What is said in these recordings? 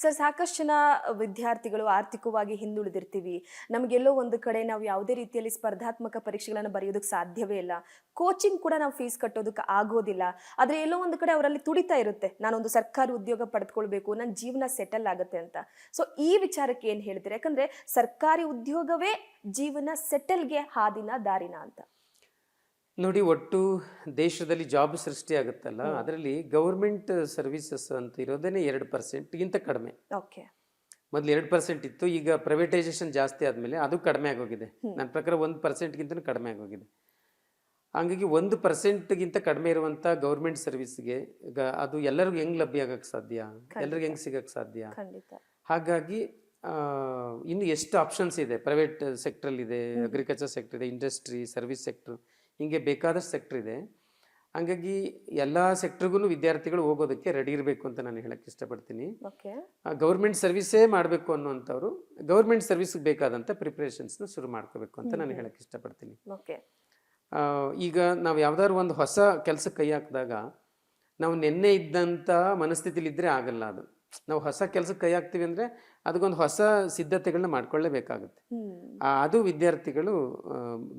Sir, ಸಾಕಷ್ಟು ಜನ ವಿದ್ಯಾರ್ಥಿಗಳು ಆರ್ಥಿಕವಾಗಿ ಹಿಂದುಳಿದಿರ್ತೀವಿ. ನಮಗೆಲ್ಲೋ ಒಂದು ಕಡೆ ನಾವು ಯಾವುದೇ ರೀತಿಯಲ್ಲಿ ಸ್ಪರ್ಧಾತ್ಮಕ ಪರೀಕ್ಷೆಗಳನ್ನು ಬರೆಯೋದಕ್ಕೆ ಸಾಧ್ಯವೇ ಇಲ್ಲ. ಕೋಚಿಂಗ್ ಕೂಡ ನಾವು ಫೀಸ್ ಕಟ್ಟೋದಕ್ಕೆ ಆಗೋದಿಲ್ಲ. ಆದರೆ ಎಲ್ಲೋ ಒಂದು ಕಡೆ ಅವರಲ್ಲಿ ತುಡಿತಾ ಇರುತ್ತೆ, ನಾನೊಂದು ಸರ್ಕಾರಿ ಉದ್ಯೋಗ ಪಡೆದುಕೊಳ್ಬೇಕು, ನನ್ನ ಜೀವನ ಸೆಟಲ್ ಆಗುತ್ತೆ ಅಂತ. ಸೊ ಈ ವಿಚಾರಕ್ಕೆ ಏನು ಹೇಳ್ತೀರಿ? ಯಾಕಂದ್ರೆ ಸರ್ಕಾರಿ ಉದ್ಯೋಗವೇ ಜೀವನ ಸೆಟಲ್ಗೆ ಹಾದಿನ ದಾರಿನ ಅಂತ. ನೋಡಿ, ಒಟ್ಟು ದೇಶದಲ್ಲಿ ಜಾಬ್ ಸೃಷ್ಟಿ ಆಗುತ್ತಲ್ಲ, ಅದರಲ್ಲಿ ಗೌರ್ಮೆಂಟ್ ಸರ್ವಿಸಸ್ ಅಂತ ಇರೋದೇನೆ 2%ಗಿಂತ ಕಡಿಮೆ. ಓಕೆ, ಮೊದಲು 2% ಇತ್ತು, ಈಗ ಪ್ರೈವೇಟೈಸೇಷನ್ ಜಾಸ್ತಿ ಆದಮೇಲೆ ಅದು ಕಡಿಮೆ ಆಗೋಗಿದೆ. ನನ್ನ ಪ್ರಕಾರ 1%ಗಿಂತ ಕಡಿಮೆ ಆಗೋಗಿದೆ. ಹಂಗಾಗಿ 1%ಗಿಂತ ಕಡಿಮೆ ಇರುವಂಥ ಗೌರ್ಮೆಂಟ್ ಸರ್ವಿಸ್ಗೆ ಅದು ಎಲ್ಲರಿಗೂ ಹೆಂಗೆ ಲಭ್ಯ ಆಗಕ್ಕೆ ಸಾಧ್ಯ, ಎಲ್ಲರಿಗೂ ಹೆಂಗೆ ಸಿಗಕ್ಕೆ ಸಾಧ್ಯ? ಹಾಗಾಗಿ ಇನ್ನು ಎಷ್ಟು ಆಪ್ಷನ್ಸ್ ಇದೆ, ಪ್ರೈವೇಟ್ ಸೆಕ್ಟ್ರಲ್ಲಿ ಇದೆ, ಅಗ್ರಿಕಲ್ಚರ್ ಸೆಕ್ಟರ್ ಇದೆ, ಇಂಡಸ್ಟ್ರಿ, ಸರ್ವಿಸ್ ಸೆಕ್ಟ್ರು, ಹಿಂಗೆ ಬೇಕಾದಷ್ಟು ಸೆಕ್ಟರ್ ಇದೆ. ಹಂಗಾಗಿ ಎಲ್ಲ ಸೆಕ್ಟ್ರಿಗೂ ವಿದ್ಯಾರ್ಥಿಗಳು ಹೋಗೋದಕ್ಕೆ ರೆಡಿ ಇರಬೇಕು ಅಂತ ನಾನು ಹೇಳಕ್ಕೆ ಇಷ್ಟಪಡ್ತೀನಿ. ಗೌರ್ಮೆಂಟ್ ಸರ್ವಿಸೇ ಮಾಡಬೇಕು ಅನ್ನೋಂಥವ್ರು ಗೌರ್ಮೆಂಟ್ ಸರ್ವಿಸ್ಗೆ ಬೇಕಾದಂಥ ಪ್ರಿಪ್ರೇಷನ್ಸ್ನ ಶುರು ಮಾಡ್ಕೋಬೇಕು ಅಂತ ನಾನು ಹೇಳಕ್ಕೆ ಇಷ್ಟಪಡ್ತೀನಿ. ಈಗ ನಾವು ಯಾವ್ದಾದ್ರು ಒಂದು ಹೊಸ ಕೆಲಸಕ್ಕೆ ಕೈ ಹಾಕಿದಾಗ ನಾವು ನೆನ್ನೆ ಇದ್ದಂಥ ಮನಸ್ಥಿತಿಲಿದ್ದರೆ ಆಗಲ್ಲ. ಅದು ನಾವು ಹೊಸ ಕೆಲಸಕ್ಕೆ ಕೈ ಹಾಕ್ತೀವಿ ಅಂದರೆ ಅದಕ್ಕೊಂದು ಹೊಸ ಸಿದ್ಧತೆಗಳನ್ನ ಮಾಡ್ಕೊಳ್ಳೇಬೇಕಾಗುತ್ತೆ. ಅದು ವಿದ್ಯಾರ್ಥಿಗಳು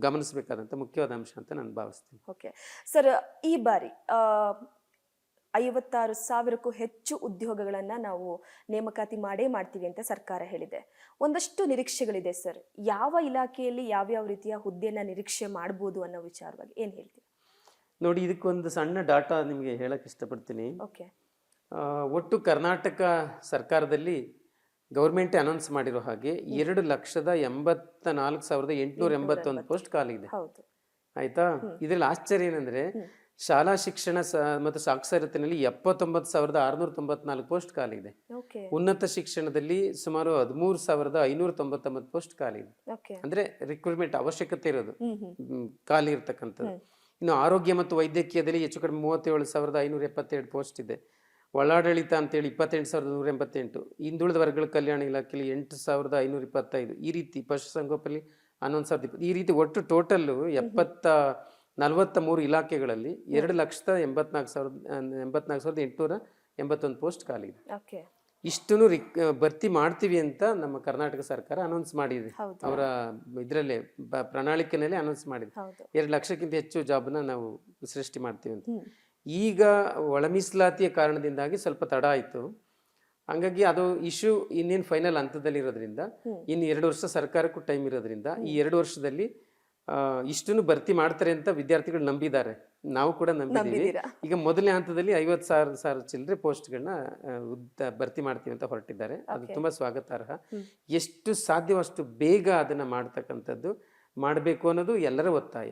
ಗಮನಿಸಬೇಕಾದಂಥ ಮುಖ್ಯವಾದ ಅಂಶ ಅಂತ ನಾನು ಭಾವಿಸ್ತೀನಿ. ಓಕೆ ಸರ್, ಈ ಬಾರಿ 56,000ಕ್ಕೂ ಹೆಚ್ಚು ಉದ್ಯೋಗಗಳನ್ನು ನಾವು ನೇಮಕಾತಿ ಮಾಡ್ತೀವಿ ಅಂತ ಸರ್ಕಾರ ಹೇಳಿದೆ. ಒಂದಷ್ಟು ನಿರೀಕ್ಷೆಗಳಿದೆ ಸರ್. ಯಾವ ಇಲಾಖೆಯಲ್ಲಿ ಯಾವ್ಯಾವ ರೀತಿಯ ಹುದ್ದೆಯನ್ನು ನಿರೀಕ್ಷೆ ಮಾಡ್ಬೋದು ಅನ್ನೋ ವಿಚಾರವಾಗಿ ಏನು ಹೇಳ್ತೀವಿ? ನೋಡಿ, ಇದಕ್ಕೊಂದು ಸಣ್ಣ ಡಾಟಾ ನಿಮಗೆ ಹೇಳಕ್ಕೆ ಇಷ್ಟಪಡ್ತೀನಿ. ಓಕೆ, ಒಟ್ಟು ಕರ್ನಾಟಕ ಸರ್ಕಾರದಲ್ಲಿ ಗೌರ್ಮೆಂಟ್ ಅನೌನ್ಸ್ ಮಾಡಿರೋ ಹಾಗೆ 2,84,881 ಪೋಸ್ಟ್ ಖಾಲಿ ಇದೆ. ಆಯ್ತಾ? ಇದರಲ್ಲಿ ಆಶ್ಚರ್ಯ ಏನಂದ್ರೆ ಶಾಲಾ ಶಿಕ್ಷಣ ಮತ್ತು ಸಾಕ್ಷರತೆಯಲ್ಲಿ 79,694 ಪೋಸ್ಟ್ ಖಾಲಿ ಇದೆ. ಉನ್ನತ ಶಿಕ್ಷಣದಲ್ಲಿ ಸುಮಾರು 13,599 ಪೋಸ್ಟ್ ಖಾಲಿ ಇದೆ. ಅಂದ್ರೆ ರಿಕ್ರೂಟ್ಮೆಂಟ್ ಅವಶ್ಯಕತೆ ಇರೋದು ಖಾಲಿ ಇರ್ತಕ್ಕಂಥದ್ದು. ಇನ್ನು ಆರೋಗ್ಯ ಮತ್ತು ವೈದ್ಯಕೀಯದಲ್ಲಿ ಹೆಚ್ಚು ಕಡಿಮೆ 37,572 ಪೋಸ್ಟ್ ಇದೆ. ಒಳಾಡಳಿತ ಅಂತೇಳಿ 28,188. ಹಿಂದುಳಿದ ವರ್ಗಗಳ ಕಲ್ಯಾಣ ಇಲಾಖೆಯಲ್ಲಿ 8,525. ಈ ರೀತಿ ಪಶುಸಂಗೋಪನೆ 11,020. ಈ ರೀತಿ ಒಟ್ಟು ಟೋಟಲ್ಲು 43 ಇಲಾಖೆಗಳಲ್ಲಿ 2,84,881 ಪೋಸ್ಟ್ ಖಾಲಿ ಇದೆ. ಇಷ್ಟನ್ನು ಭರ್ತಿ ಮಾಡ್ತೀವಿ ಅಂತ ನಮ್ಮ ಕರ್ನಾಟಕ ಸರ್ಕಾರ ಅನೌನ್ಸ್ ಮಾಡಿದೆ. ಅವರ ಇದರಲ್ಲೇ ಪ್ರಣಾಳಿಕೆನಲ್ಲೇ ಅನೌನ್ಸ್ ಮಾಡಿದೆ. 2 ಲಕ್ಷಕ್ಕಿಂತ ಹೆಚ್ಚು ಜಾಬ್ನ ನಾವು ಸೃಷ್ಟಿ ಮಾಡ್ತೀವಿ ಅಂತ. ಈಗ ಒಳ ಮೀಸಲಾತಿಯ ಕಾರಣದಿಂದಾಗಿ ಸ್ವಲ್ಪ ತಡ ಆಯಿತು. ಹಂಗಾಗಿ ಅದು ಇಶ್ಯೂ ಇನ್ನೇನು ಫೈನಲ್ ಹಂತದಲ್ಲಿ ಇರೋದ್ರಿಂದ ಇನ್ನು 2 ವರ್ಷ ಸರ್ಕಾರಕ್ಕೂ ಟೈಮ್ ಇರೋದ್ರಿಂದ ಈ 2 ವರ್ಷದಲ್ಲಿ ಇಷ್ಟನ್ನು ಭರ್ತಿ ಮಾಡ್ತಾರೆ ಅಂತ ವಿದ್ಯಾರ್ಥಿಗಳು ನಂಬಿದ್ದಾರೆ. ನಾವು ಕೂಡ ನಂಬಿದ್ದೀವಿ. ಈಗ ಮೊದಲನೇ ಹಂತದಲ್ಲಿ 50,000 ಚಿಲ್ಲರೆ ಪೋಸ್ಟ್ಗಳನ್ನ ಭರ್ತಿ ಮಾಡ್ತೀವಿ ಅಂತ ಹೊರಟಿದ್ದಾರೆ. ಅದು ತುಂಬಾ ಸ್ವಾಗತಾರ್ಹ. ಎಷ್ಟು ಸಾಧ್ಯವಷ್ಟು ಬೇಗ ಅದನ್ನ ಮಾಡ್ತಕ್ಕಂಥದ್ದು ಮಾಡಬೇಕು ಅನ್ನೋದು ಎಲ್ಲರ ಒತ್ತಾಯ.